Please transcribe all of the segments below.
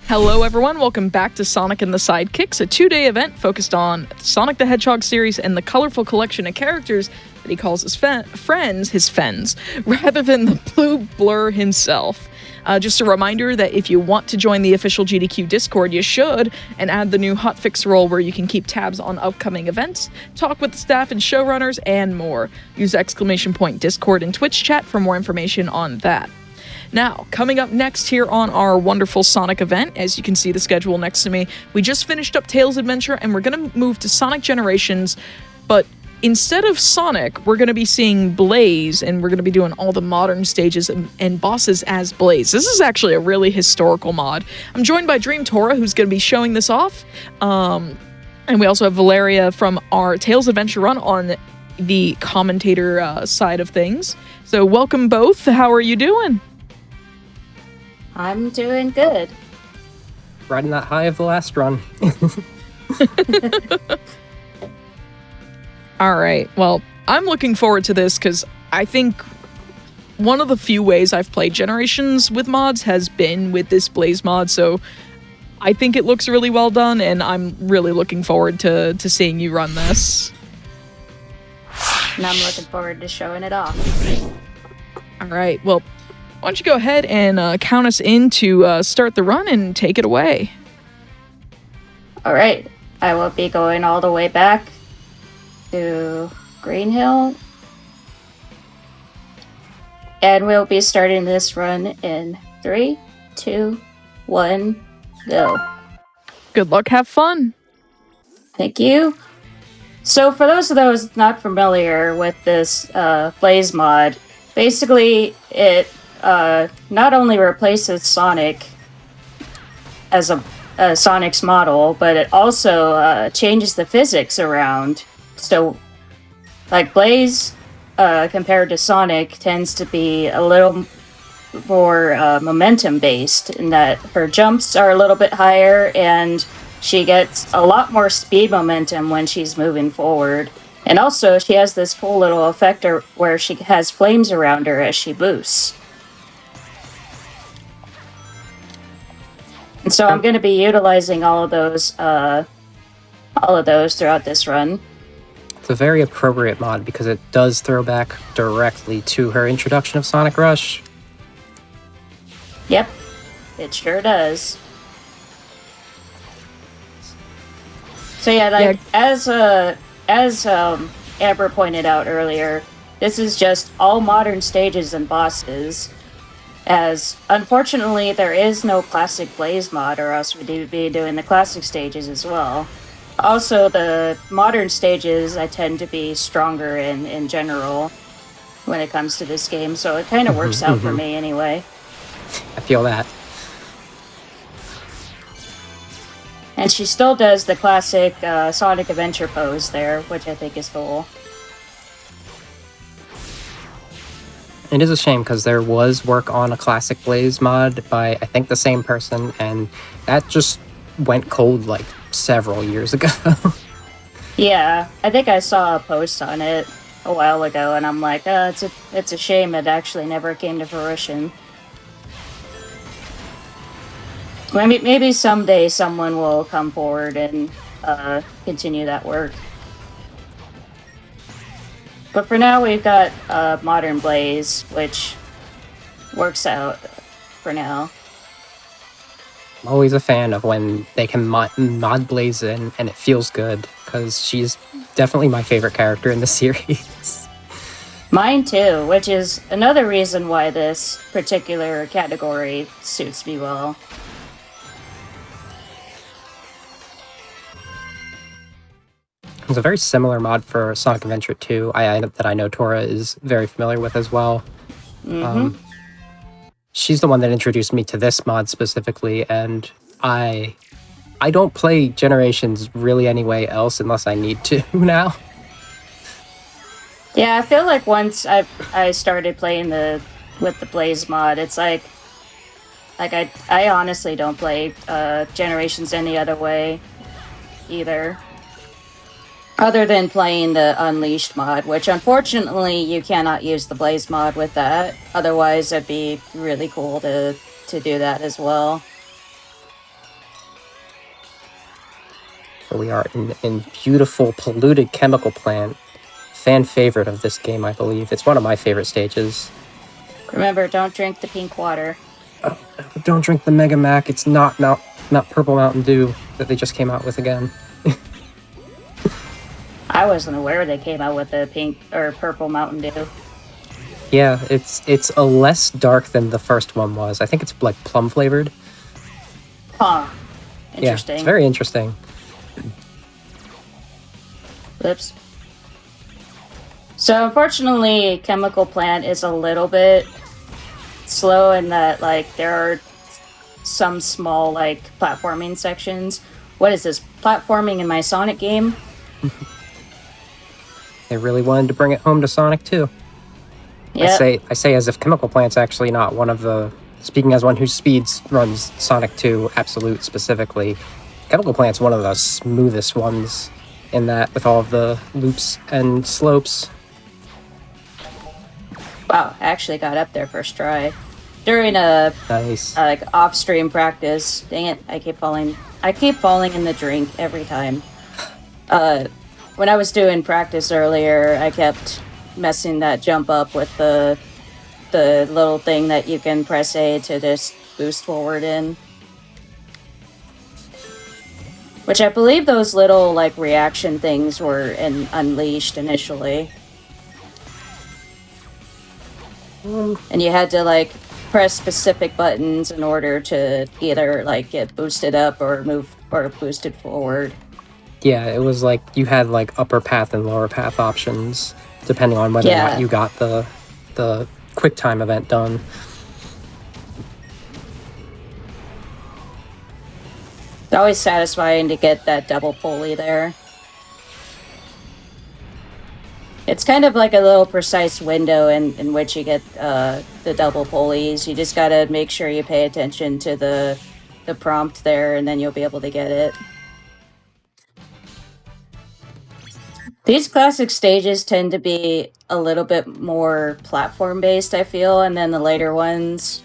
Hello everyone, welcome back to Sonic and the Sidekicks, a 2-day event focused on Sonic the Hedgehog series and the colorful collection of characters that he calls his friends, rather than the blue blur himself. Just a reminder that if you want to join the official GDQ Discord, you should, and add the new Hotfix role where you can keep tabs on upcoming events, talk with staff and showrunners, and more. Use !Discord and Twitch chat for more information on that. Now, coming up next here on our wonderful Sonic event, as you can see the schedule next to me, we just finished up Tails Adventure and we're going to move to Sonic Generations, but instead of Sonic, we're going to be seeing Blaze and we're going to be doing all the modern stages and bosses as Blaze. This is actually a really historical mod. I'm joined by DreamTora, who's going to be showing this off, and we also have Valeria from our Tails Adventure run on the commentator side of things. So welcome both. How are you doing? I'm doing good. Riding that high of the last run. All right. Well, I'm looking forward to this because I think one of the few ways I've played Generations with mods has been with this Blaze mod. So I think it looks really well done, and I'm really looking forward to seeing you run this. And I'm looking forward to showing it off. All right. Well, why don't you go ahead and count us in to start the run and take it away. All right. I will be going all the way back to Green Hill. And we'll be starting this run in 3, 2, 1, go. Good luck. Have fun. Thank you. So for those not familiar with this Blaze mod, basically it not only replaces Sonic as a Sonic's model, but it also changes the physics around. So, like Blaze, compared to Sonic, tends to be a little more momentum-based in that her jumps are a little bit higher, and she gets a lot more speed momentum when she's moving forward. And also, she has this cool little effect where she has flames around her as she boosts. And so I'm going to be utilizing all of those throughout this run. It's a very appropriate mod because it does throw back directly to her introduction of Sonic Rush. Yep, it sure does. So yeah, as Amber pointed out earlier, this is just all modern stages and bosses. As unfortunately there is no classic Blaze mod, or else we'd be doing the classic stages as well. Also, the modern stages I tend to be stronger in general when it comes to this game, so it kind of works out for me anyway. I feel that. And she still does the classic Sonic Adventure pose there, which I think is cool. It is a shame because there was work on a classic Blaze mod by, I think, the same person, and that just went cold like several years ago. Yeah, I think I saw a post on it a while ago, and I'm like, it's a shame it actually never came to fruition. Maybe someday someone will come forward and continue that work. But for now, we've got Modern Blaze, which works out for now. I'm always a fan of when they can mod Blaze in and it feels good, because she's definitely my favorite character in the series. Mine too, which is another reason why this particular category suits me well. There's a very similar mod for Sonic Adventure 2 that I know Tora is very familiar with as well. Mm-hmm. She's the one that introduced me to this mod specifically, and I don't play Generations really anyway else unless I need to now. Yeah, I feel like once I started playing with the Blaze mod, it's like I honestly don't play Generations any other way either. Other than playing the Unleashed mod, which unfortunately you cannot use the Blaze mod with that. Otherwise, it'd be really cool to do that as well. Here we are in beautiful, polluted chemical plant. Fan favorite of this game, I believe. It's one of my favorite stages. Remember, don't drink the pink water. Oh, don't drink the Mega Mac. It's not Purple Mountain Dew that they just came out with again. I wasn't aware they came out with the pink or purple Mountain Dew. Yeah, it's a less dark than the first one was. I think it's like plum flavored. Huh. Interesting. Yeah, it's very interesting. Oops. So unfortunately, Chemical Plant is a little bit slow in that, like, there are some small, like, platforming sections. What is this? Platforming in my Sonic game? They really wanted to bring it home to Sonic too. Yep. I say as if Chemical Plant's actually not one of the... Speaking as one who runs Sonic 2 Absolute specifically, Chemical Plant's one of the smoothest ones in that, with all of the loops and slopes. Wow, I actually got up there first try. During a Nice. like off-stream practice. Dang it, I keep falling in the drink every time. When I was doing practice earlier, I kept messing that jump up with the little thing that you can press A to just boost forward in. Which I believe those little, like, reaction things were unleashed initially. And you had to, like, press specific buttons in order to either, like, get boosted up or move or boosted forward. Yeah, it was like you had like upper path and lower path options depending on whether or not you got the quick time event done. It's always satisfying to get that double pulley there. It's kind of like a little precise window in which you get the double pulleys. You just gotta make sure you pay attention to the prompt there, and then you'll be able to get it. These classic stages tend to be a little bit more platform-based, I feel, and then the later ones...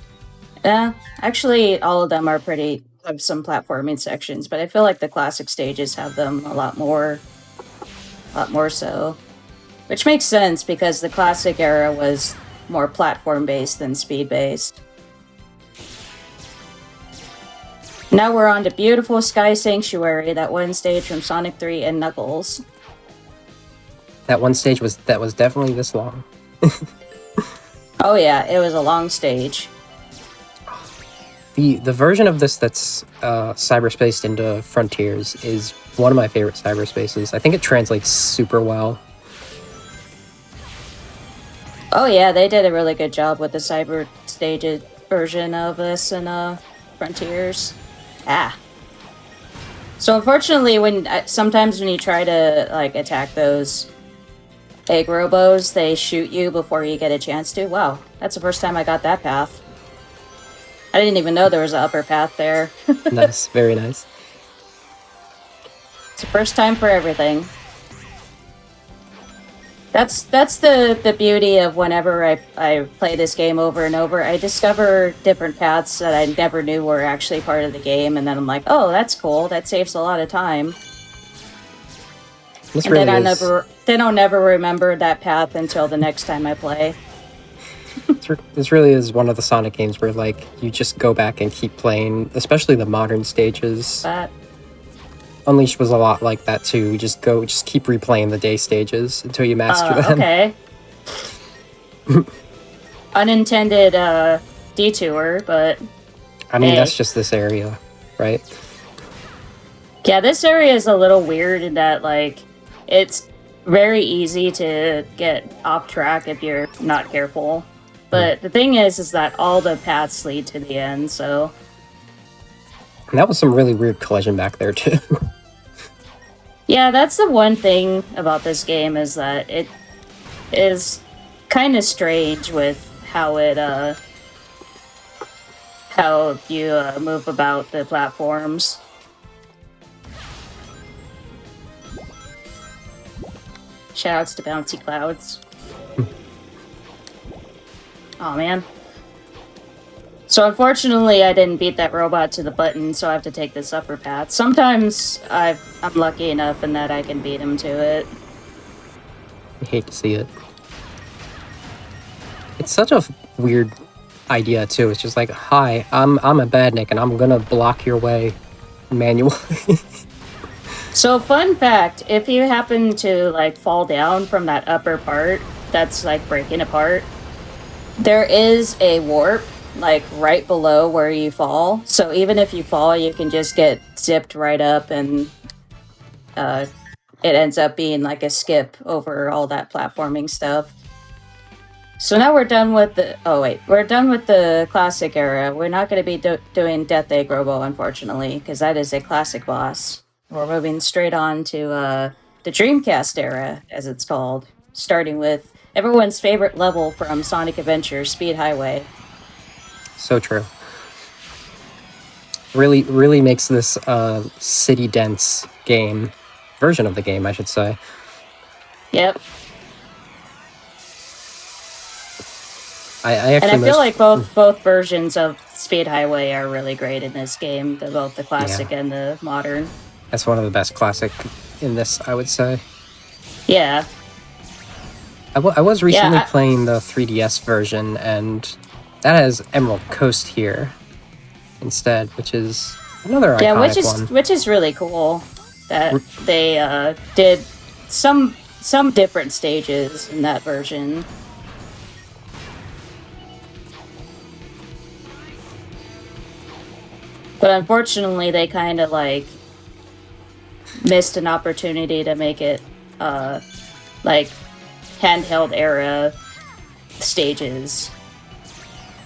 actually, all of them have some platforming sections, but I feel like the classic stages have them a lot more so. Which makes sense, because the classic era was more platform-based than speed-based. Now we're on to beautiful Sky Sanctuary, that one stage from Sonic 3 and Knuckles. That one stage was definitely this long. Oh yeah, it was a long stage. The version of this that's cyberspaced into Frontiers is one of my favorite cyberspaces. I think it translates super well. Oh yeah, they did a really good job with the cyber staged version of this in Frontiers. So unfortunately, sometimes when you try to like attack those egg robos, they shoot you before you get a chance to. Wow, that's the first time I got that path. I didn't even know there was an upper path there. Nice, very nice. It's the first time for everything. That's the beauty of whenever I play this game over and over. I discover different paths that I never knew were actually part of the game, and then I'm like, oh, that's cool. That saves a lot of time. This and really then I'll never remember that path until the next time I play. This really is one of the Sonic games where like you just go back and keep playing, especially the modern stages. Unleashed was a lot like that too. You just keep replaying the day stages until you master them. Okay. Unintended detour, but I mean, that's just this area, right? Yeah, this area is a little weird in that, like, it's very easy to get off track if you're not careful. But the thing is that all the paths lead to the end, so... And that was some really weird collision back there, too. Yeah, that's the one thing about this game, is that it is kind of strange with how you move about the platforms. Shoutouts to Bouncy Clouds. Oh man. So unfortunately, I didn't beat that robot to the button, so I have to take this upper path. Sometimes I'm lucky enough in that I can beat him to it. I hate to see it. It's such a weird idea too. It's just like, hi, I'm a badnik and I'm gonna block your way manually. So fun fact, if you happen to like fall down from that upper part that's like breaking apart, there is a warp like right below where you fall. So even if you fall, you can just get zipped right up and it ends up being like a skip over all that platforming stuff. So now we're done with we're done with the classic era. We're not going to be doing Death Egg Robo, unfortunately, because that is a classic boss. We're moving straight on to the Dreamcast era, as it's called, starting with everyone's favorite level from Sonic Adventure, Speed Highway. So true. Really makes this city dense version of the game, I should say. Yep. I actually and I feel like both versions of Speed Highway are really great in this game, both the classic and the modern. That's one of the best classic in this, I would say. Yeah. I was recently playing the 3DS version, and that has Emerald Coast here instead, which is another iconic one. Which is really cool that they did some different stages in that version. But unfortunately, they kind of like missed an opportunity to make it like handheld era stages.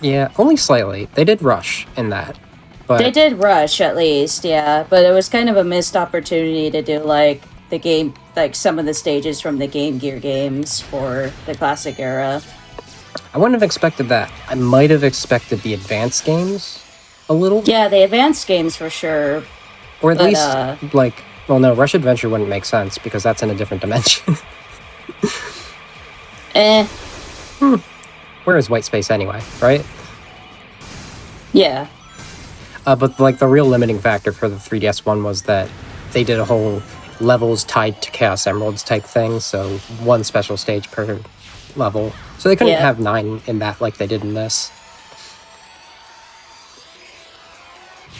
Yeah, only slightly. They did rush in that. But they did rush at least, yeah. But it was kind of a missed opportunity to do like the game, like some of the stages from the Game Gear games for the classic era. I wouldn't have expected that. I might have expected the advanced games a little. Yeah, the advanced games for sure. Or at least, well, no, Rush Adventure wouldn't make sense because that's in a different dimension. Where is White Space anyway, right? Yeah. But like the real limiting factor for the 3DS one was that they did a whole levels tied to Chaos Emeralds type thing, so one special stage per level. So they couldn't have 9 in that like they did in this.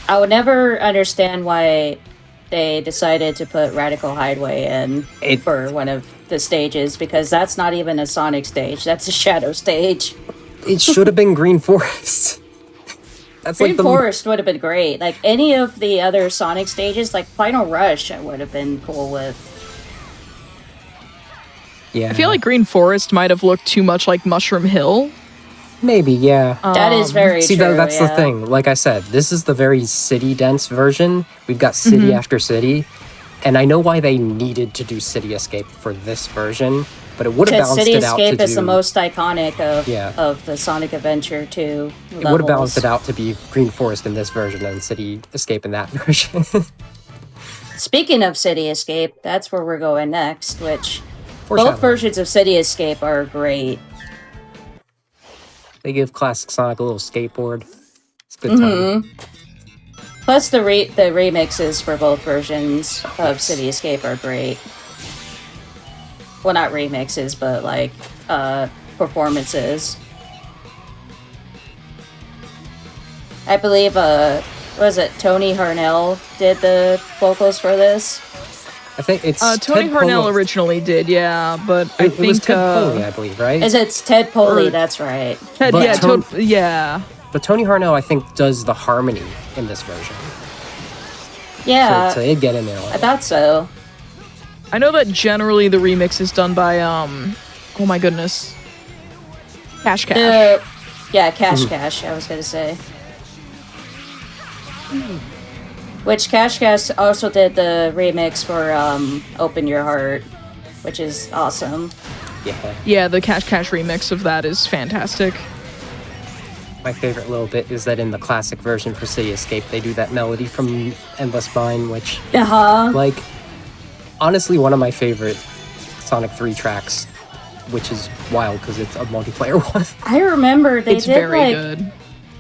I would never understand why they decided to put Radical Hideaway in for one of the stages, because that's not even a Sonic stage, that's a Shadow stage. It should have been Green Forest. That's Green Forest would have been great. Like any of the other Sonic stages, like Final Rush, I would have been cool with. Yeah. I feel like Green Forest might have looked too much like Mushroom Hill. Maybe, yeah. That is very true. That's the thing. Like I said, this is the very city-dense version. We've got city after city. And I know why they needed to do City Escape for this version, but it would have balanced it out to do... City Escape is the most iconic of the Sonic Adventure 2 levels. It would have balanced it out to be Green Forest in this version and City Escape in that version. Speaking of City Escape, that's where we're going next, which both versions of City Escape are great. They give classic Sonic a little skateboard. It's a good time. Plus the remixes for both versions of City Escape are great. Well, not remixes, but like performances. I believe was it Tony Harnell did the vocals for this? I think it's Tony Harnell originally did, yeah, but I think it was Ted Poley, I believe, right? It's Ted Poley, that's right. But Tony Harnell, I think, does the harmony in this version. Yeah. So they get in there. I thought so. I know that generally the remix is done by oh my goodness, Cash Cash. Cash. I was gonna say. Which Cash Cash also did the remix for Open Your Heart, which is awesome. Yeah, the Cash Cash remix of that is fantastic. My favorite little bit is that in the classic version for City Escape, they do that melody from Endless Mine, which, like, honestly, one of my favorite Sonic 3 tracks, which is wild because it's a multiplayer one. I remember they it's did very good.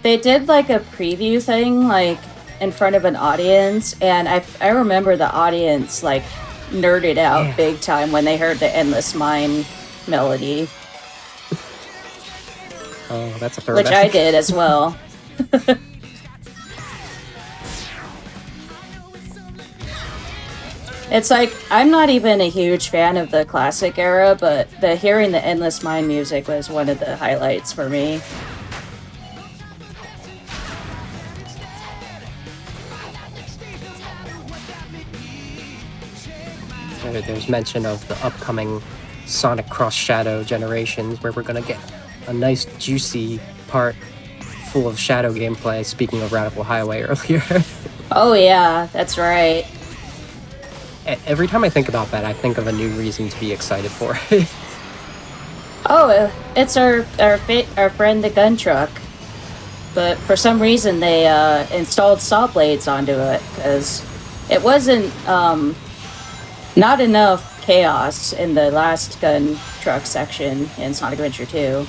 they did like a preview thing, like in front of an audience, and I remember the audience like nerded out big time when they heard the Endless Mine melody. Oh, that's a throwback. Which I did as well. It's like, I'm not even a huge fan of the classic era, but hearing the Endless Mine music was one of the highlights for me. There's mention of the upcoming Sonic Cross Shadow generations, where we're gonna get a nice juicy part full of Shadow gameplay, speaking of Radical Highway earlier. Oh yeah, that's right. Every time I think about that, I think of a new reason to be excited for it. Oh, it's our friend the gun truck. But for some reason they installed saw blades onto it, because it wasn't not enough chaos in the last gun truck section in Sonic Adventure 2.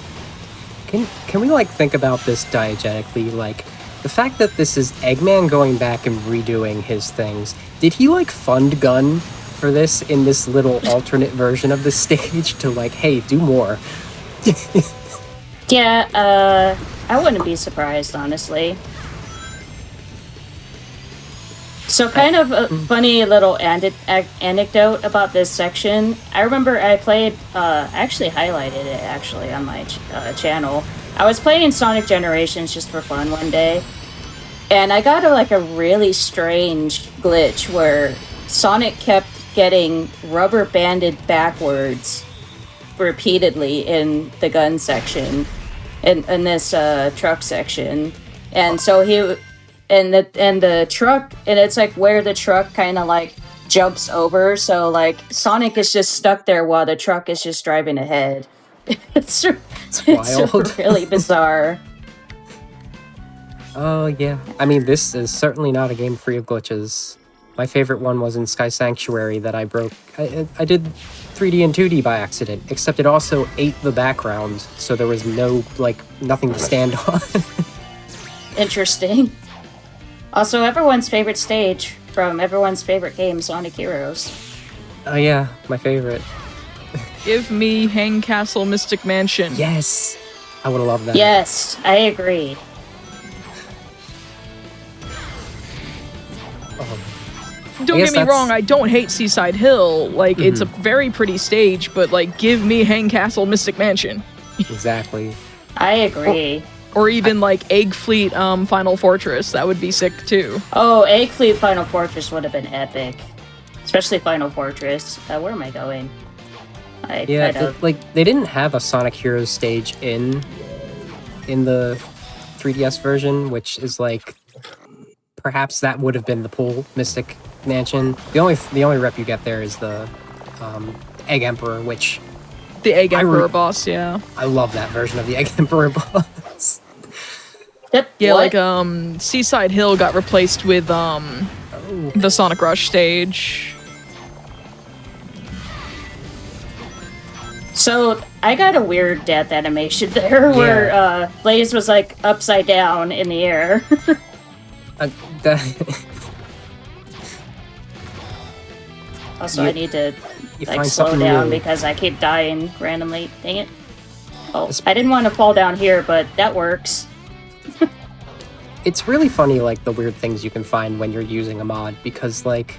Can we like think about this diegetically? Like, the fact that this is Eggman going back and redoing his things, did he like fund Gun for this in this little alternate version of the stage to like, hey, do more? Yeah, I wouldn't be surprised, honestly. So kind of a funny little anecdote about this section. I remember I played, actually highlighted it actually on my channel. I was playing Sonic Generations just for fun one day, and I got a really strange glitch where Sonic kept getting rubber banded backwards repeatedly in the gun section, in this truck section, and so he. And the truck, and it's like where the truck kind of like jumps over, so like Sonic is just stuck there while the truck is just driving ahead. It's wild. Really bizarre. Oh yeah, I mean, this is certainly not a game free of glitches. My favorite one was in Sky Sanctuary that I broke. I did 3D and 2D by accident, except it also ate the background, so there was nothing to stand on. Interesting. Also, everyone's favorite stage from everyone's favorite game, Sonic Heroes. Oh yeah, my favorite. Give me Hang Castle Mystic Mansion. Yes! I would have loved that. Yes, I agree. Don't get me wrong, I don't hate Seaside Hill. Like, it's a very pretty stage, but like, give me Hang Castle Mystic Mansion. Exactly. I agree. Or even like Egg Fleet Final Fortress. That would be sick too. Oh, Egg Fleet Final Fortress would have been epic. Especially Final Fortress. Where am I going? They didn't have a Sonic Heroes stage in the 3DS version, which is like, perhaps that would have been the pool Mystic Mansion. The only rep you get there is the Egg Emperor, which the Egg Emperor boss, yeah. I love that version of the Egg Emperor boss. Yeah, what? Seaside Hill got replaced with the Sonic Rush stage. So I got a weird death animation there, where Blaze was like upside down in the air. Also, I need to slow down because I keep dying randomly. Dang it! Oh, I didn't want to fall down here, but that works. It's really funny, like, the weird things you can find when you're using a mod, because, like,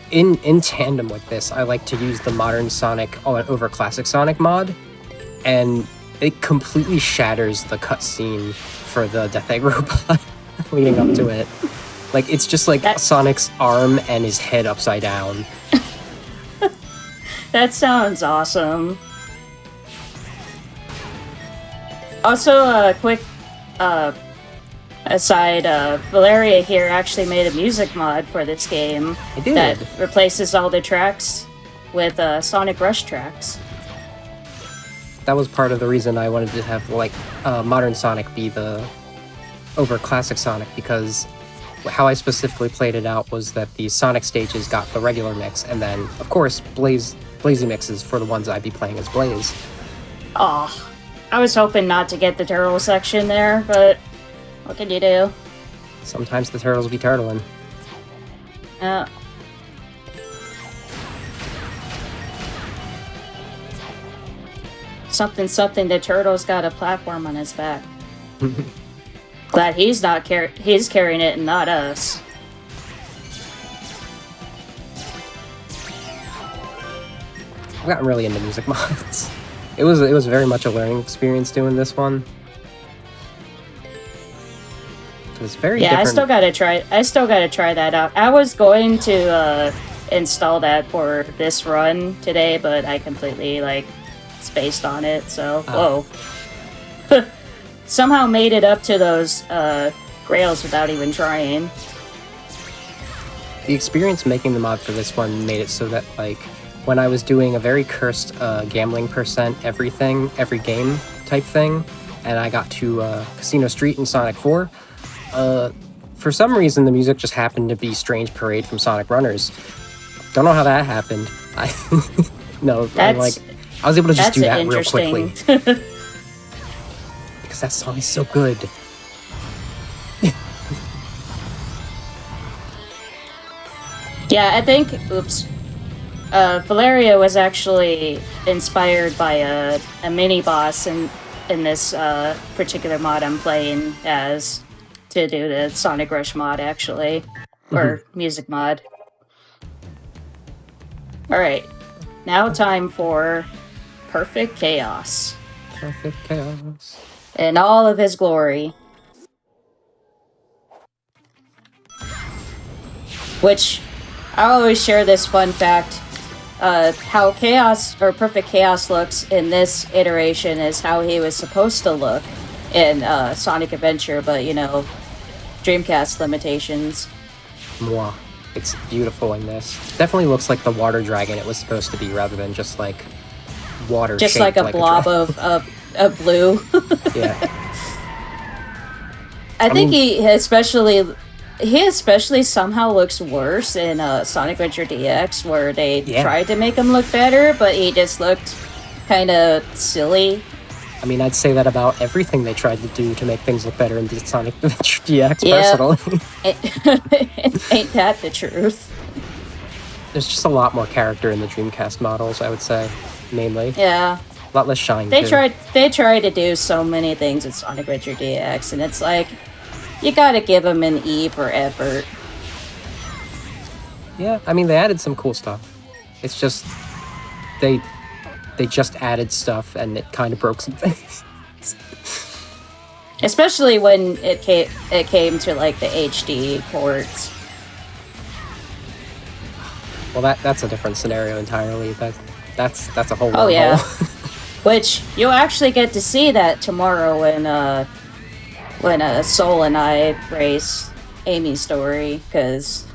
in tandem with this, I like to use the Modern Sonic over Classic Sonic mod, and it completely shatters the cutscene for the Death Egg robot leading up to it. Like, it's just like Sonic's arm and his head upside down. That sounds awesome. Also, a quick aside, Valeria here actually made a music mod for this game that replaces all the tracks with Sonic Rush tracks. That was part of the reason I wanted to have Modern Sonic be over Classic Sonic, because how I specifically played it out was that the Sonic stages got the regular mix, and then of course Blazy mixes for the ones I'd be playing as Blaze. Aw, I was hoping not to get the turtle section there, but What can you do? Sometimes the turtles be turtling. Something, the turtle's got a platform on his back. Glad he's not he's carrying it and not us. I've gotten really into music mods. It was very much a learning experience doing this one. It was very different. I still gotta try that out. I was going to install that for this run today, but I completely spaced on it, so whoa. Somehow made it up to those grails without even trying. The experience making the mod for this one made it so that when I was doing a very cursed gambling percent every game type thing, and I got to Casino Street in Sonic 4, for some reason the music just happened to be Strange Parade from Sonic Runners. Don't know how that happened. I was able to just do that real quickly. Because that song is so good. Yeah, I think, Valeria was actually inspired by a mini boss in this particular mod I'm playing as to do the Sonic Rush mod, actually. Or music mod. Alright, now time for Perfect Chaos. Perfect Chaos. In all of his glory. Which, I always share this fun fact. How Chaos, or Perfect Chaos looks in this iteration is how he was supposed to look in Sonic Adventure, but, Dreamcast limitations. Mwah. It's beautiful in this. Definitely looks like the water dragon it was supposed to be, rather than just water. Just like a blob of blue. Yeah. I think he especially somehow looks worse in Sonic Adventure DX, where they tried to make him look better, but he just looked kind of silly. I mean, I'd say that about everything they tried to do to make things look better in Sonic Adventure DX, personally. Ain't that the truth? There's just a lot more character in the Dreamcast models, I would say, mainly. Yeah. A lot less shine, They too. tried to do so many things in Sonic Adventure DX, and it's you gotta give them an E for effort. Yeah, I mean, they added some cool stuff. It's just, they just added stuff, and it kind of broke some things. Especially when it came to the HD ports. Well, that's a different scenario entirely. That's a whole. Oh yeah. Which you'll actually get to see that tomorrow when Soul and I race Amy's story, because.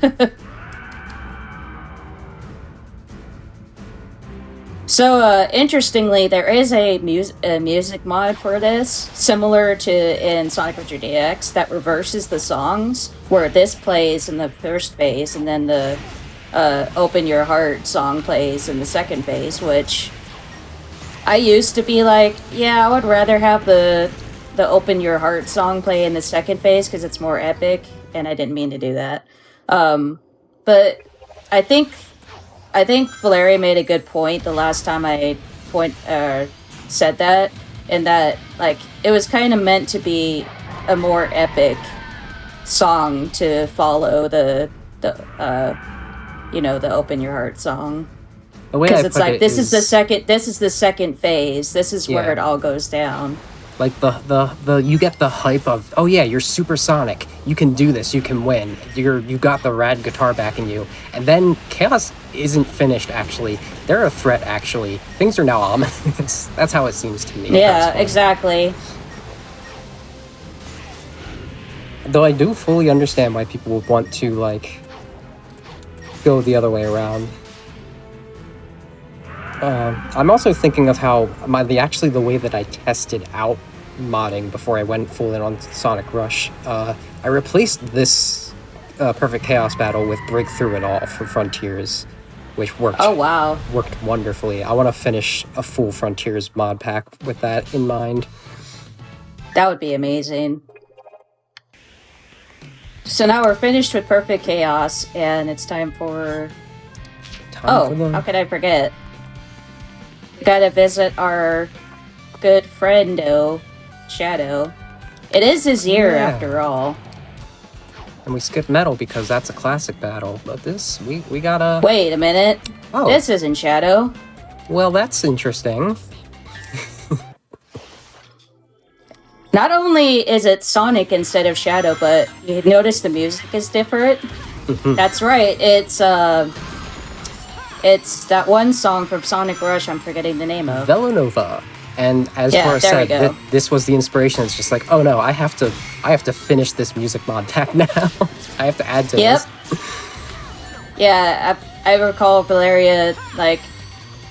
So, interestingly, there is a music mod for this, similar to in Sonic Adventure DX, that reverses the songs, where this plays in the first phase, and then the Open Your Heart song plays in the second phase, which I used to be yeah, I would rather have the Open Your Heart song play in the second phase, because it's more epic, and I didn't mean to do that. But I think Valeria made a good point the last time I said that, and that it was kind of meant to be a more epic song to follow the Open Your Heart song, because it's this is the second phase. This is where it all goes down. The you get the hype of, oh yeah, you're supersonic, you can do this, you can win, you got the rad guitar backing you, and then Chaos isn't finished. Actually, they're a threat. Actually, things are now ominous. That's how it seems to me. Yeah, personally. exactly. Though I do fully understand why people would want to go the other way around. I'm also thinking of how the way that I tested out modding before I went full in on Sonic Rush. I replaced this Perfect Chaos battle with Breakthrough It All for Frontiers, which worked. Oh wow! Worked wonderfully. I want to finish a full Frontiers mod pack with that in mind. That would be amazing. So now we're finished with Perfect Chaos, and it's time for... how could I forget? We gotta visit our good friendo, Shadow. It is his year, after all. And we skipped Metal because that's a classic battle. But this, we gotta... Wait a minute. Oh. This isn't Shadow. Well, that's interesting. Not only is it Sonic instead of Shadow, but you notice the music is different. That's right. It's that one song from Sonic Rush. I'm forgetting the name of. Villanova. And as Tora said, this was the inspiration. It's just like, oh no, I have to finish this music mod pack now. I have to add to this. Yeah, I recall Valeria, like,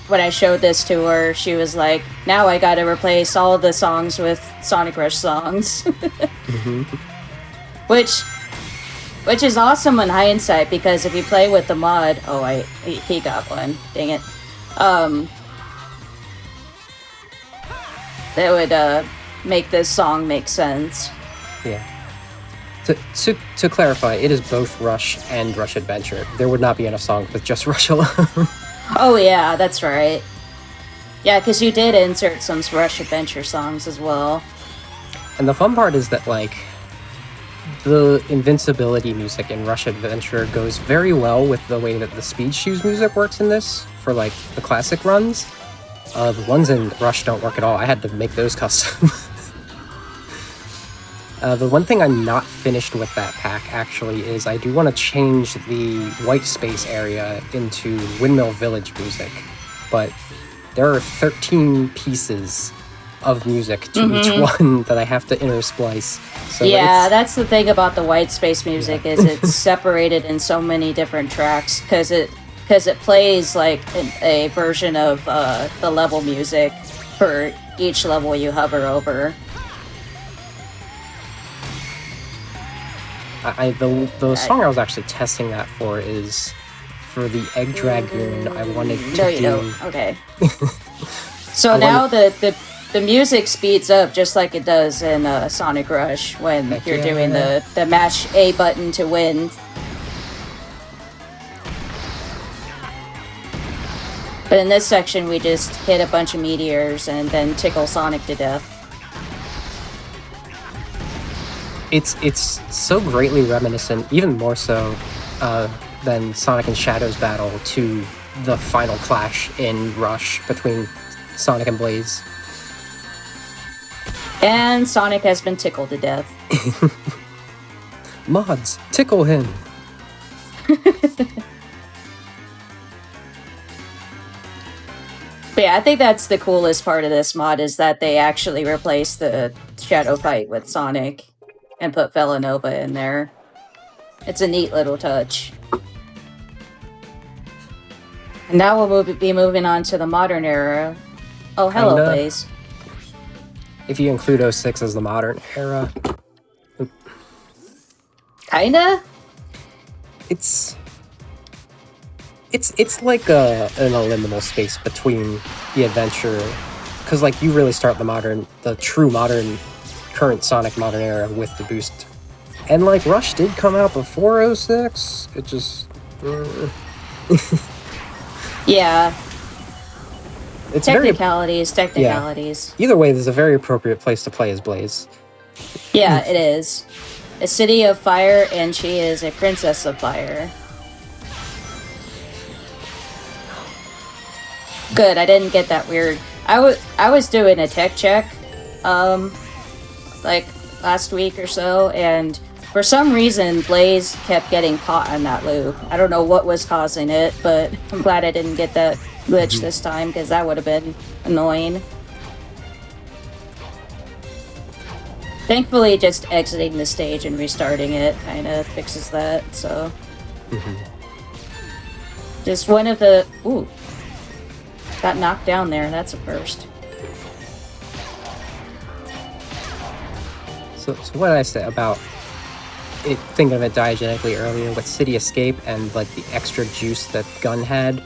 when I showed this to her, she was like, now I gotta replace all of the songs with Sonic Rush songs. Which is awesome in hindsight, because if you play with the mod... Oh, he got one. Dang it. That would make this song make sense. Yeah. To clarify, it is both Rush and Rush Adventure. There would not be enough songs with just Rush alone. Oh yeah, that's right. Yeah, because you did insert some Rush Adventure songs as well. And the fun part is that, like, the invincibility music in Rush Adventure goes very well with the way that the Speed Shoes music works in this, for, like, the classic runs. The ones in Rush don't work at all. I had to make those custom. The one thing I'm not finished with that pack, actually, is I do want to change the white space area into Windmill Village music. But there are 13 pieces of music to each one that I have to intersplice. So yeah, that's the thing about the white space music, is it's separated in so many different tracks, because it plays like a version of the level music for each level you hover over. The song I was actually testing that for is for the Egg Dragoon. I wanted to No, you don't. Okay. So now the music speeds up just like it does in Sonic Rush when you're doing the mash A button to win. But in this section, we just hit a bunch of meteors and then tickle Sonic to death. It's so greatly reminiscent, even more so than Sonic and Shadow's battle, to the final clash in Rush between Sonic and Blaze. And Sonic has been tickled to death. Mods, tickle him! But yeah, I think that's the coolest part of this mod, is that they actually replaced the Shadow fight with Sonic and put Villanova in there. It's a neat little touch. And now we'll be moving on to the modern era. Oh, hello, Blaze. If you include 06 as the modern era. Kinda? It's like an liminal space between the adventure, because like you really start the true modern, current Sonic modern era with the boost, and like Rush did come out before 06. It just yeah. It's technicalities. Yeah. Either way, there's a very appropriate place to play as Blaze. Yeah, it is. A city of fire, and she is a princess of fire. Good, I didn't get that weird. I was doing a tech check, like last week or so, and for some reason Blaze kept getting caught on that loop. I don't know what was causing it, but I'm glad I didn't get that glitch this time, because that would have been annoying. Thankfully, just exiting the stage and restarting it kind of fixes that, so... Just one of the... Ooh. Got knocked down there, that's a first. So what did I say about it, thinking of it diegetically earlier with City Escape and like the extra juice that Gun had?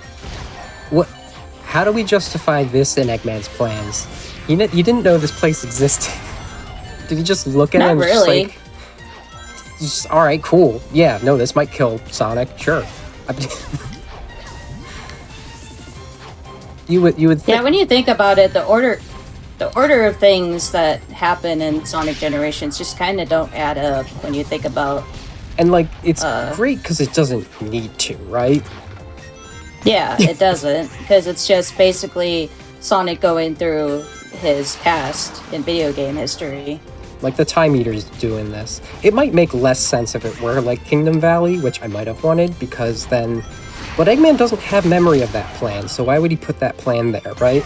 How do we justify this in Eggman's plans? You didn't know this place existed. Did he just look at it and really. just like... just, all right, cool. Yeah, no, this might kill Sonic. Sure. You would think, Yeah, when you think about it, the order of things that happen in Sonic Generations just kind of don't add up when you think about. and like it's great because it doesn't need to, right? Yeah, it doesn't, because it's just basically Sonic going through his past in video game history. Like the Time Eater's doing this. It might make less sense if it were like Kingdom Valley, which I might have wanted, because then... But Eggman doesn't have memory of that plan, so why would he put that plan there, right?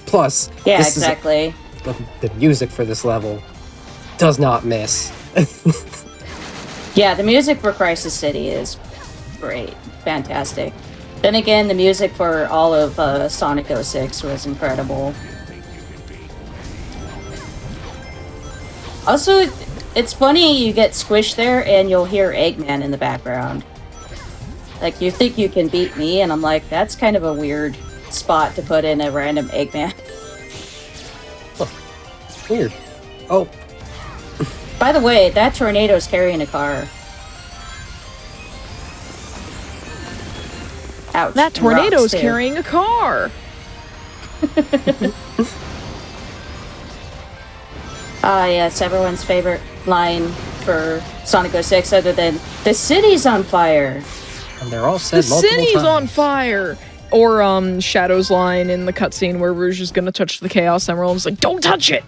Plus... Yeah, this exactly. The music for this level does not miss. Yeah, the music for Crisis City is great. Fantastic. Then again, the music for all of Sonic 06 was incredible. Also, it's funny you get squished there and you'll hear Eggman in the background. Like, you think you can beat me, and I'm like, that's kind of a weird spot to put in a random Eggman. Weird. Oh. By the way, that tornado's carrying a car. Ouch. That tornado's Rocks, too. carrying a car. Yes, everyone's favorite line for Sonic 06, other than, the city's on fire. And they're all said The multiple city's times. on fire. Or Shadow's line in the cutscene where Rouge is gonna touch the Chaos Emerald. It's like, don't touch it.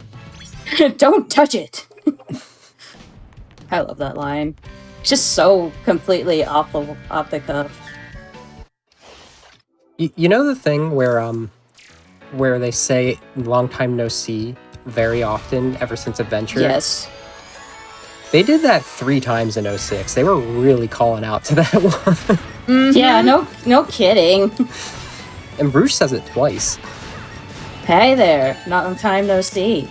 Don't touch it. I love that line. Just so completely off the cuff. You know the thing where they say long time no see very often ever since Adventure? Yes. They did that 3 times in 06. They were really calling out to that one. Mm-hmm. Yeah, no kidding. And Bruce says it twice. Hey there, not on time no see.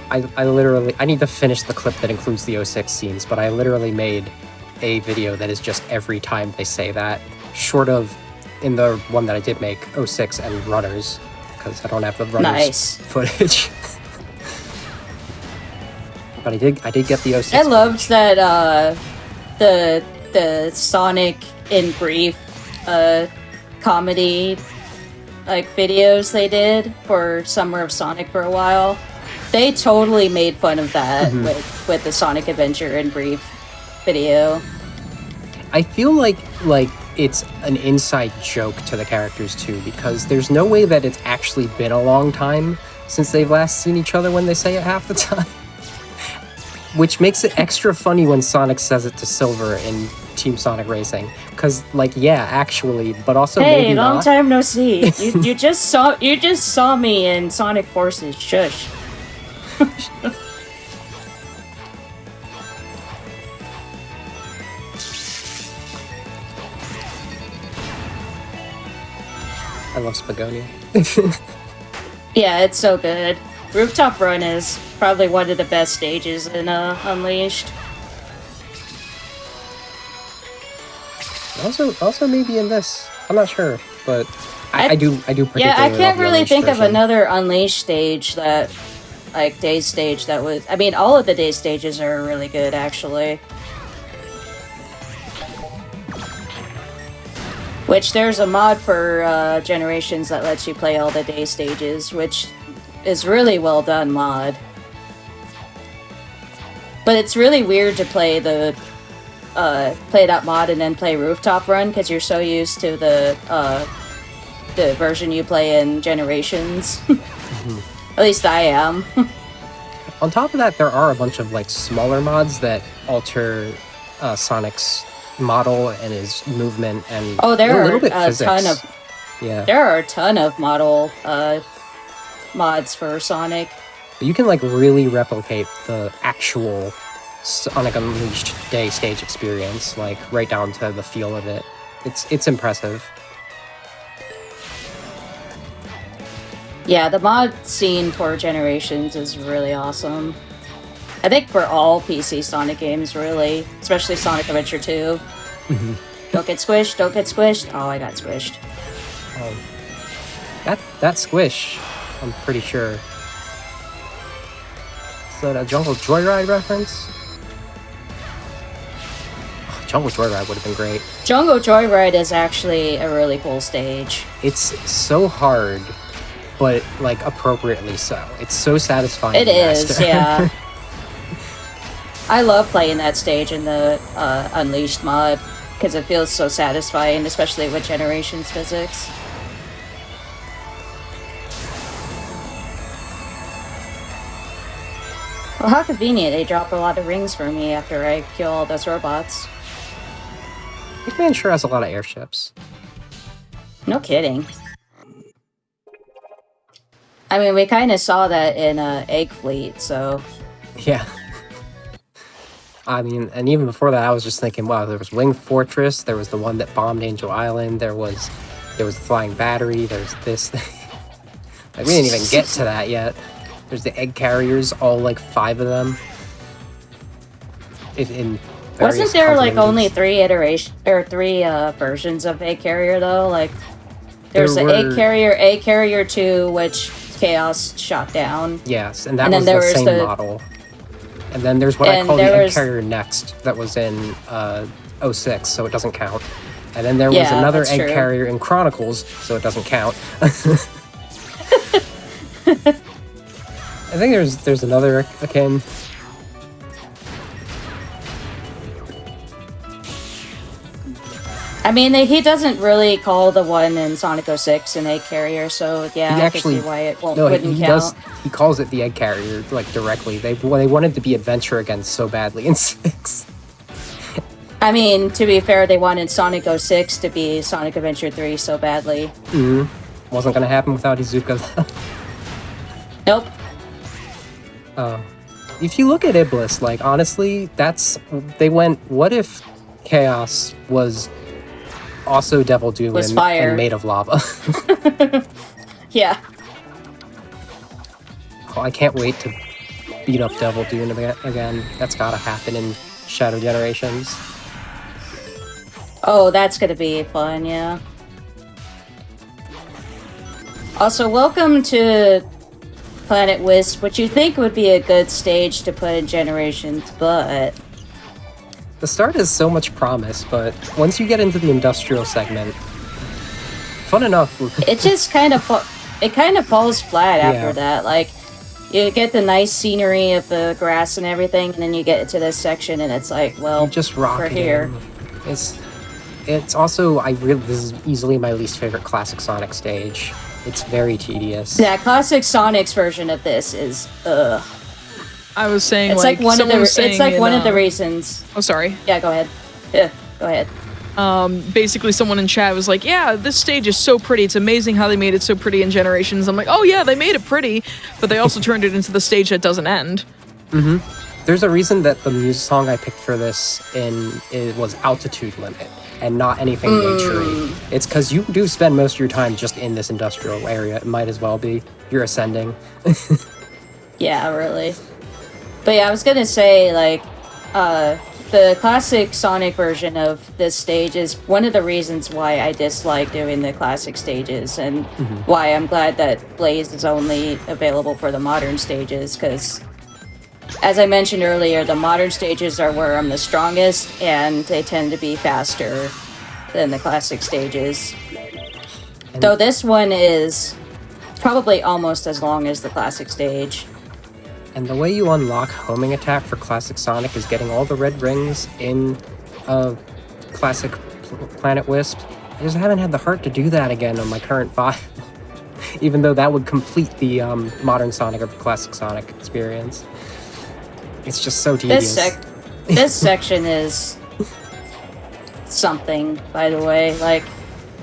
I literally... I need to finish the clip that includes the 06 scenes, but I literally made a video that is just every time they say that, short of in the one that I did make, 06 and Runners, because I don't have the Runners Nice. footage. But I did get the 06. I loved that the Sonic in Brief comedy like videos they did for Summer of Sonic for a while. They totally made fun of that with the Sonic Adventure in Brief video. I feel like it's an inside joke to the characters too, because there's no way that it's actually been a long time since they've last seen each other when they say it half the time. Which makes it extra funny when Sonic says it to Silver in Team Sonic Racing, because yeah, actually, but also Hey, maybe long not. time no see. You just saw me in Sonic Forces. Shush. I love Spagonia. Yeah, it's so good. Rooftop Run is probably one of the best stages in Unleashed. Also maybe in this. I'm not sure, but I do particularly Yeah, I love can't the really Unleashed think of version. another Unleashed stage that, like, Days stage that was... I mean, all of the Days stages are really good, actually. Which, there's a mod for Generations that lets you play all the Day stages, which is really well done mod. But it's really weird to play play that mod and then play Rooftop Run, because you're so used to the version you play in Generations. At least I am. On top of that, there are a bunch of like smaller mods that alter Sonic's model and his movement, and Oh, there a are little bit a physics. ton of Yeah, there are a ton of model mods for Sonic. but you can like really replicate the actual Sonic Unleashed Day stage experience, like right down to the feel of it. It's impressive. Yeah, the mod scene for Generations is really awesome. I think for all PC Sonic games, really, especially Sonic Adventure 2. Don't get squished, don't get squished. Oh, I got squished. That squish, I'm pretty sure. Is that a Jungle Joyride reference? Oh, Jungle Joyride would have been great. Jungle Joyride is actually a really cool stage. It's so hard, but like appropriately so. It's so satisfying. It is, yeah. I love playing that stage in the Unleashed mod because it feels so satisfying, especially with Generations physics. Well, how convenient, they drop a lot of rings for me after I kill all those robots. Eggman sure has a lot of airships. No kidding. I mean, we kind of saw that in Egg Fleet, so... Yeah. I mean, and even before that, I was just thinking, wow, there was Wing Fortress, there was the one that bombed Angel Island, there was the Flying Battery, there's this thing. Like, we didn't even get to that yet. There's the egg carriers, all like 5 of them. Wasn't there like only 3 iterations or 3 versions of egg carrier though? Like there's the egg carrier 2, which Chaos shot down. Yes, and that was the same model. And then there's what I call the egg carrier next, that was in 06, so it doesn't count. And then there was another egg carrier in Chronicles, so it doesn't count. I think there's another akin. I mean, he doesn't really call the one in Sonic 06 an egg carrier, so yeah, I can see why it wouldn't count. He calls it the egg carrier, like, directly. They wanted to be Adventure again so badly in 6. I mean, to be fair, they wanted Sonic 06 to be Sonic Adventure 3 so badly. Wasn't gonna happen without Izuka. Nope. If you look at Iblis, like, honestly, they went, what if Chaos was also Devil Doom and made of lava? Yeah. Oh, I can't wait to beat up Devil Doom again. That's gotta happen in Shadow Generations. Oh, that's gonna be fun, yeah. Also, welcome to Planet Wisp, which you think would be a good stage to put in Generations, but... The start has so much promise, but once you get into the industrial segment, fun enough. It just kind of falls flat after that. Like, you get the nice scenery of the grass and everything, and then you get into this section, and it's like, well, you just rock we're here. It's also, this is easily my least favorite classic Sonic stage. It's very tedious. Yeah, classic Sonic's version of this is I was saying, it's like one of the reasons. Oh, sorry. Yeah, go ahead. Yeah, go ahead. Basically, someone in chat was like, "Yeah, this stage is so pretty. It's amazing how they made it so pretty in Generations." I'm like, "Oh yeah, they made it pretty, but they also turned it into the stage that doesn't end." There's a reason that the music song I picked for this was Altitude Limit and not anything nature-y. It's because you do spend most of your time just in this industrial area. It might as well be. You're ascending. Yeah, really. But yeah, I was gonna say, like, the classic Sonic version of this stage is one of the reasons why I dislike doing the classic stages, and why I'm glad that Blaze is only available for the modern stages, because, as I mentioned earlier, the modern stages are where I'm the strongest, and they tend to be faster than the classic stages. Though this one is probably almost as long as the classic stage. And the way you unlock homing attack for classic Sonic is getting all the red rings in classic Planet Wisp. I just haven't had the heart to do that again on my current file. Even though that would complete the modern Sonic or classic Sonic experience. It's just so tedious. This section is something, by the way. Like,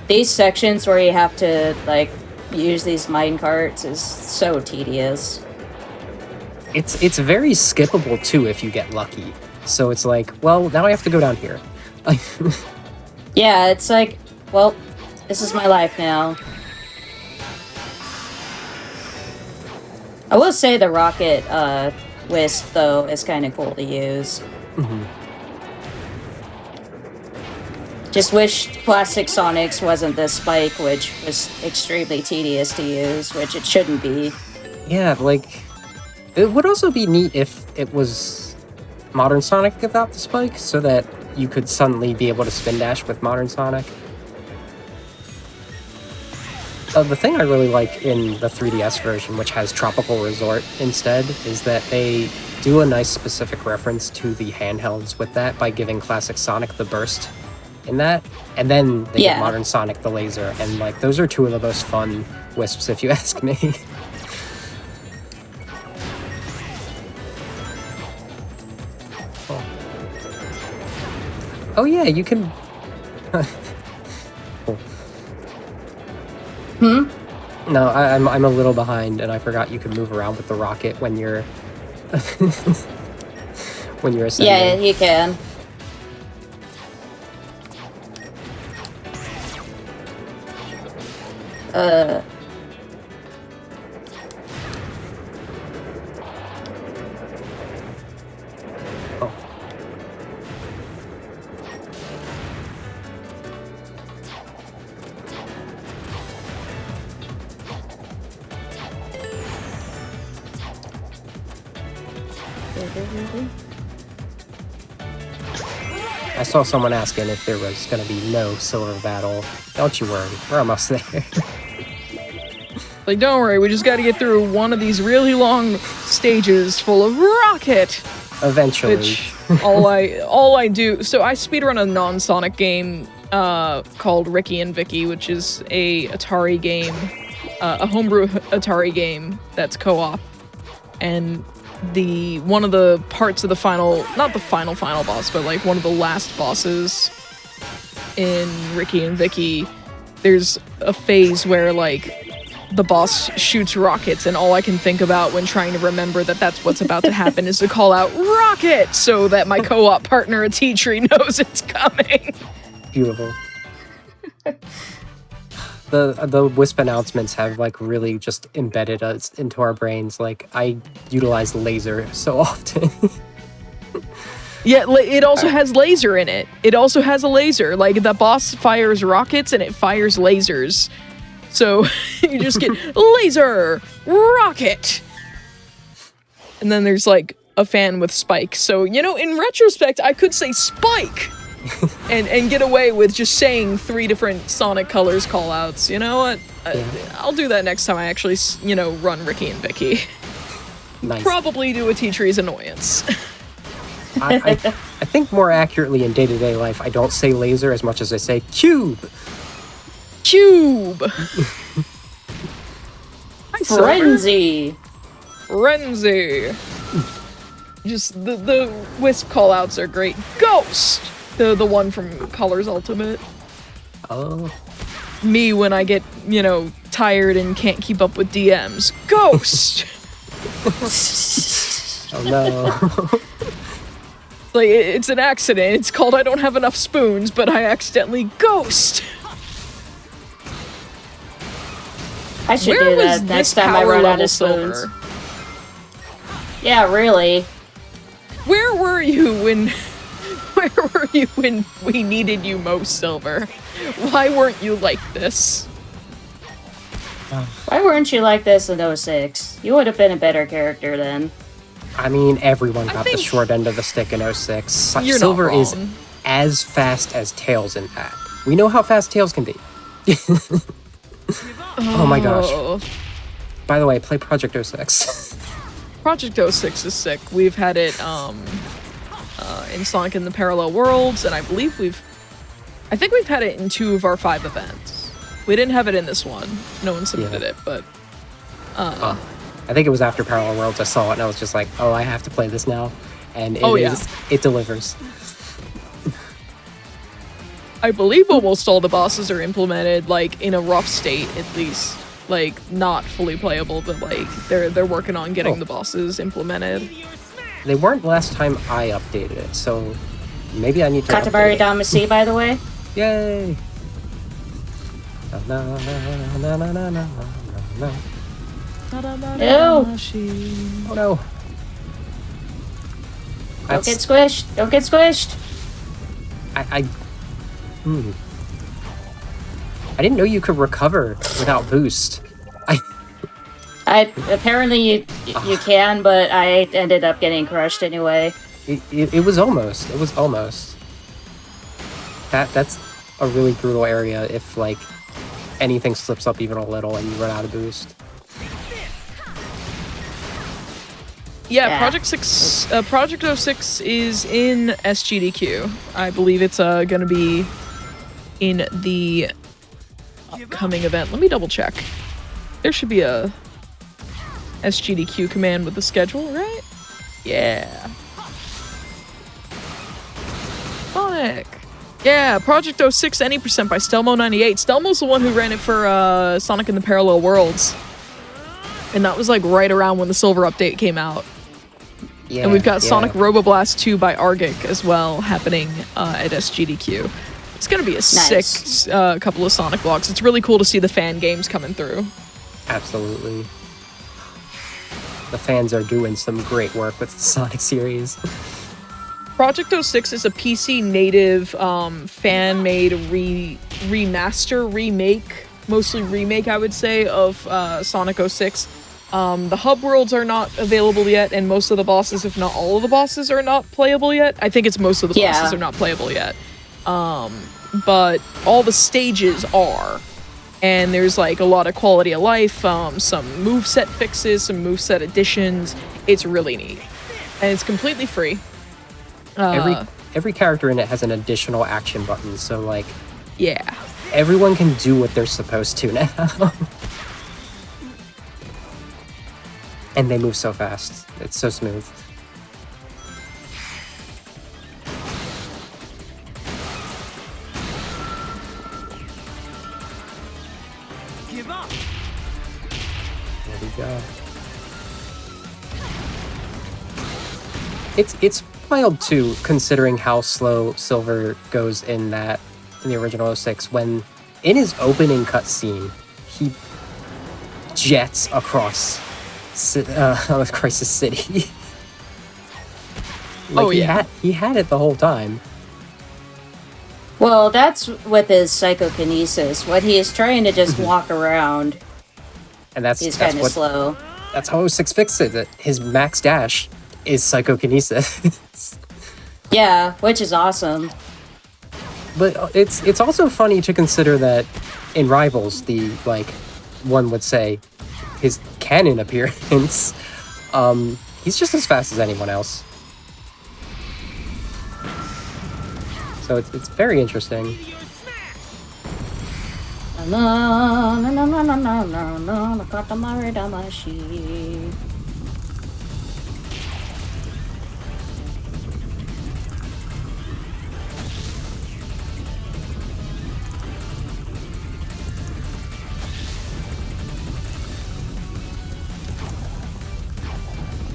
these sections where you have to, like, use these mine carts is so tedious. It's very skippable, too, if you get lucky. So it's like, well, now I have to go down here. Yeah, it's like, well, this is my life now. I will say the rocket Wisp, though, is kind of cool to use. Just wish classic Sonic's wasn't this spike, which was extremely tedious to use, which it shouldn't be. Yeah, like, It would also be neat if it was Modern Sonic without the spike, so that you could suddenly be able to spin dash with Modern Sonic. The thing I really like in the 3DS version, which has Tropical Resort instead, is that they do a nice specific reference to the handhelds with that by giving classic Sonic the burst in that, and then they get Modern Sonic the laser, and like those are two of the most fun wisps if you ask me. Oh yeah, you can... Cool. No, I'm a little behind, and I forgot you can move around with the rocket when you're... when you're ascending. Yeah, you can. Oh. I saw someone asking if there was going to be no silver battle. Don't you worry, we're almost there. Like, don't worry, we just gotta get through one of these really long stages full of rocket! Eventually. Which, all I do... So I speedrun a non-Sonic game called Ricky and Vicky, which is a Atari game, a homebrew Atari game that's co-op. And one of the parts of the final... Not the final boss, but like one of the last bosses in Ricky and Vicky, there's a phase where like the boss shoots rockets, and all I can think about when trying to remember that that's what's about to happen is to call out "rocket" so that my co-op partner at T-Tree knows it's coming. Beautiful. The Wisp announcements have like really just embedded us into our brains. Like I utilize laser so often. Yeah, it also has laser in it. It also has a laser. Like the boss fires rockets and it fires lasers. So you just get laser, rocket. And then there's like a fan with spike. So, you know, in retrospect, I could say spike and get away with just saying 3 different Sonic colors callouts. You know what? I'll do that next time I actually, you know, run Ricky and Vicky. Nice. Probably do a T-Tree's annoyance. I think more accurately in day-to-day life, I don't say laser as much as I say cube. Cube! Frenzy! Frenzy! Just the Wisp callouts are great. Ghost! The one from Colors Ultimate. Oh. Me when I get, you know, tired and can't keep up with DMs. Ghost! Oh no. Like, it's an accident. It's called I don't have enough spoons, but I accidentally ghost! I should do that next time I run out of spoons. Yeah, really. Where were you when we needed you most, Silver? Why weren't you like this? Why weren't you like this in 06? You would have been a better character then. I mean, everyone got the short end of the stick in 06. Silver is as fast as Tails in that. We know how fast Tails can be. Oh my gosh. By the way, play Project 06. Project 06 is sick. We've had it in Sonic in the Parallel Worlds, and I believe I think we've had it in 2 of our 5 events. We didn't have it in this one. No one submitted it, but... I think it was after Parallel Worlds I saw it, and I was just like, oh, I have to play this now. And it delivers. I believe almost all the bosses are implemented, like, in a rough state, at least. Like, not fully playable, but, like, they're working on getting the bosses implemented. They weren't last time I updated it, so maybe I need to Katamari Damacy, by the way. Yay! Ew! Oh no. Don't get squished! Don't get squished! I didn't know you could recover without boost. Apparently you can, but I ended up getting crushed anyway. It was almost. It was almost. That's a really brutal area if like anything slips up even a little and you run out of boost. Yeah, Project 06 is in SGDQ. I believe it's gonna be in the upcoming event. Let me double check. There should be a SGDQ command with the schedule, right? Yeah. Sonic. Yeah, Project 06 Any Percent by Stelmo98. Stelmo's the one who ran it for Sonic in the Parallel Worlds. And that was like right around when the Silver update came out. Yeah, and we've got Sonic Roboblast 2 by Argic as well happening at SGDQ. It's gonna be a sick couple of Sonic vlogs. It's really cool to see the fan games coming through. Absolutely. The fans are doing some great work with the Sonic series. Project 06 is a PC native fan-made remaster, remake, mostly remake I would say, of Sonic 06. The hub worlds are not available yet, and most of the bosses, if not all of the bosses, are not playable yet. I think it's most of the bosses are not playable yet. But all the stages are. And there's like a lot of quality of life, some moveset fixes, some moveset additions. It's really neat. And it's completely free. Every character in it has an additional action button, so like yeah, everyone can do what they're supposed to now. And they move so fast. It's so smooth. Give up. There we go. It's wild too, considering how slow Silver goes in the original 06, when in his opening cutscene he jets across Crisis City. Like, he had it the whole time. Well, that's with his psychokinesis. When he is trying to just walk around, and he's kind of slow. That's how 06 fixes it. His max dash is psychokinesis. Yeah, which is awesome. But it's also funny to consider that in Rivals, the like one would say his canon appearance, he's just as fast as anyone else. So it's very interesting.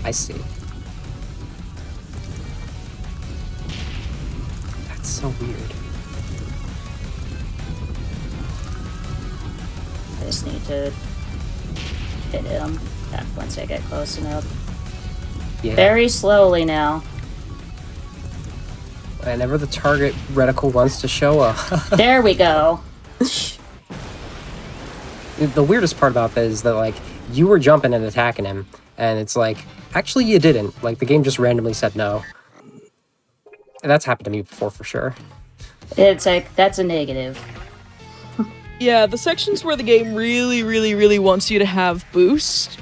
I see. That's so weird. I just need to hit him once I get close enough. Yeah. Very slowly now. Whenever the target reticle wants to show up. There we go. The weirdest part about that is that, like, you were jumping and attacking him, and it's like, actually you didn't. Like, the game just randomly said no. And that's happened to me before, for sure. It's like, that's a negative. Yeah, the sections where the game really, really, really wants you to have boost,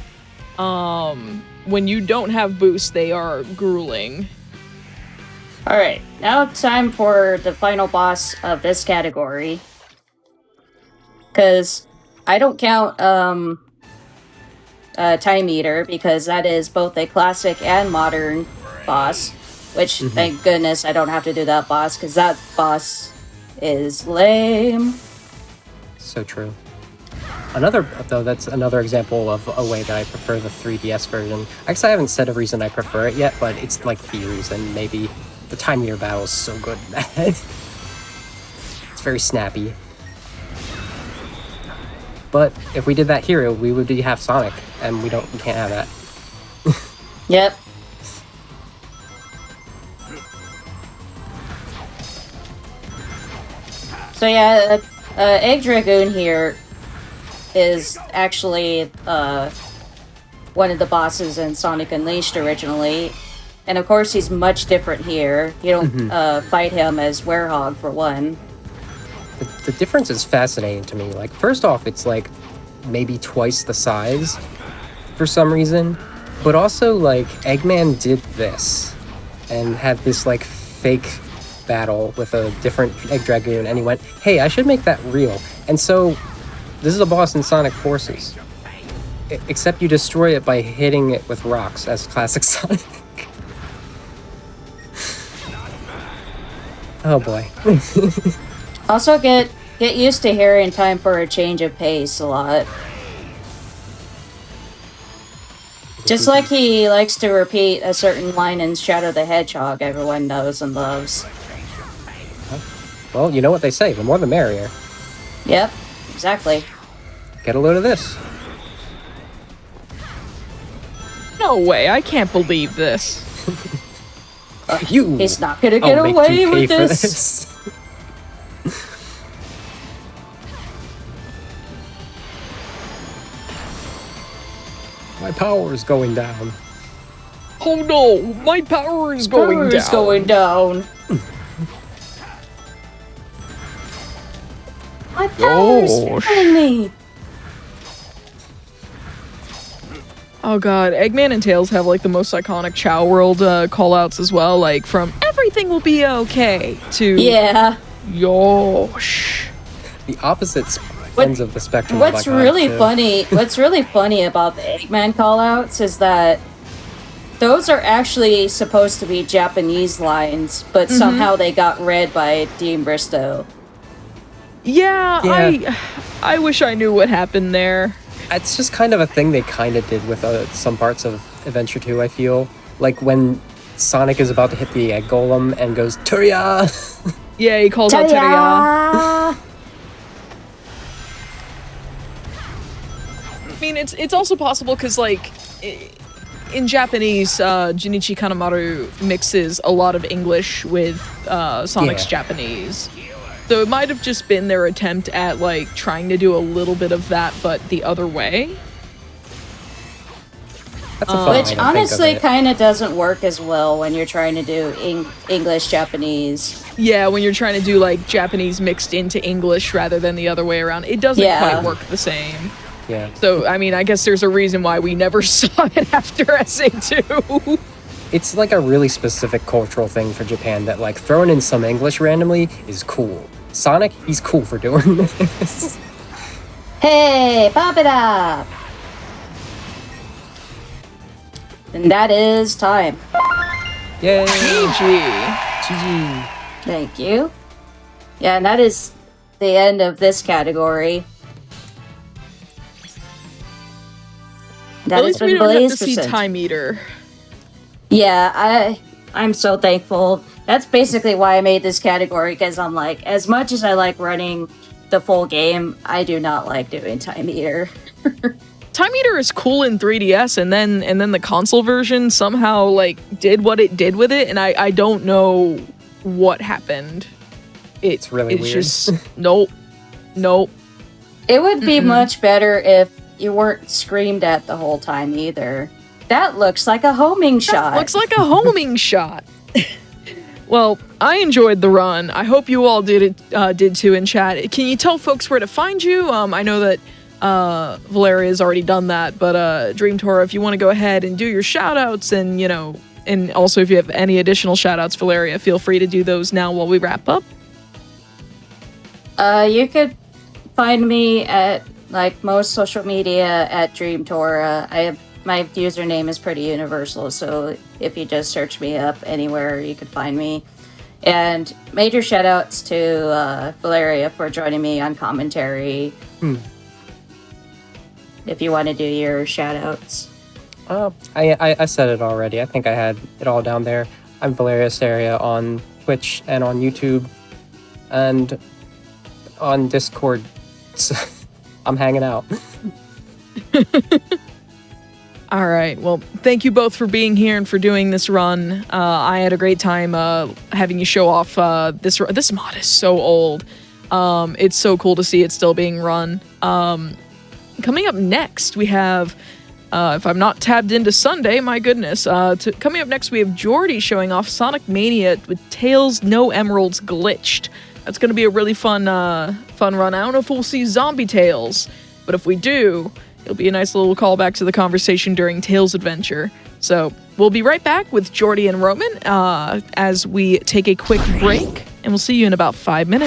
when you don't have boost, they are grueling. Alright, now it's time for the final boss of this category. Because I don't count Time Eater, because that is both a classic and modern boss. Which, thank goodness, I don't have to do that boss, because that boss is lame. So true. That's another example of a way that I prefer the 3DS version. Actually, I haven't said a reason I prefer it yet, but it's like the reason. Maybe the Time Eater battle is so good in that. It's very snappy. But if we did that here, we would be half Sonic, and we can't have that. Yep. So yeah, Egg Dragoon here is actually one of the bosses in Sonic Unleashed originally. And of course, he's much different here. You don't fight him as Werehog for one. The difference is fascinating to me. Like, first off, it's like maybe twice the size for some reason. But also, like, Eggman did this and had this, like, fake battle with a different Egg Dragoon. And he went, hey, I should make that real. And so, this is a boss in Sonic Forces. Except you destroy it by hitting it with rocks as classic Sonic. Oh boy. Also, get used to hearing "time for a change of pace" a lot. Just like he likes to repeat a certain line in Shadow the Hedgehog everyone knows and loves. Well, you know what they say, the more the merrier. Yep, exactly. Get a load of this. No way, I can't believe this. He's not gonna get I'll make away you pay with for this. My power is going down. Oh no, my power is going down. Power's going down. My power's Oh, failing me. Oh god, Eggman and Tails have like the most iconic Chow World callouts as well, like from everything will be okay to Yeah. Yosh. The opposite ends of the spectrum. What's of iconic, really too. funny? What's really funny about the Eggman callouts is that those are actually supposed to be Japanese lines, but somehow they got read by Dean Bristow. Yeah, I wish I knew what happened there. It's just kind of a thing they kind of did with some parts of Adventure 2, I feel. Like when Sonic is about to hit the egg golem and goes, Turia! Yeah, he calls out Teruya. I mean, it's also possible because, like, in Japanese, Junichi Kanemaru mixes a lot of English with Sonic's Japanese. So it might have just been their attempt at, like, trying to do a little bit of that, but the other way. That's a fun way Which to honestly think of it. kind of doesn't work as well when you're trying to do English-Japanese. Yeah, when you're trying to do, like, Japanese mixed into English rather than the other way around, it doesn't quite work the same. Yeah. So, I mean, I guess there's a reason why we never saw it after SA2. It's like a really specific cultural thing for Japan that, like, throwing in some English randomly is cool. Sonic, he's cool for doing this. Hey, pop it up! And that is time. Yay! GG. GG. Thank you. Yeah, and that is the end of this category. That At has least we been don't have to see Blaze%. Time Eater. Yeah, I'm so thankful. That's basically why I made this category, because I'm like, as much as I like running the full game, I do not like doing Time Eater. Time Eater is cool in 3DS, and then the console version somehow like did what it did with it, and I don't know what happened. It's really weird. Just nope. It would be much better if you weren't screamed at the whole time either. That looks like a homing shot. Looks like a homing shot. Well, I enjoyed the run. I hope you all did too in chat. Can you tell folks where to find you? I know that Valeria has already done that, but DreamTora, if you want to go ahead and do your shout-outs and, you know, and also if you have any additional shout-outs, Valeria, feel free to do those now while we wrap up. You could find me at, like, most social media at DreamTora. My username is pretty universal, so if you just search me up anywhere, you could find me. And major shoutouts to Valeria for joining me on commentary. If you want to do your shoutouts. I said it already. I think I had it all down there. I'm Valeria Asteria on Twitch and on YouTube and on Discord. I'm hanging out. All right. Well, thank you both for being here and for doing this run. I had a great time having you show off this mod is so old. It's so cool to see it still being run. Coming up next, we have If I'm not tabbed into Sunday, my goodness. Coming up next, we have Jordy showing off Sonic Mania with Tails No Emeralds Glitched. That's going to be a really fun run. I don't know if we'll see Zombie Tails, but if we do, it'll be a nice little callback to the conversation during Tails' adventure. So we'll be right back with Jordy and Roman as we take a quick break, and we'll see you in about 5 minutes.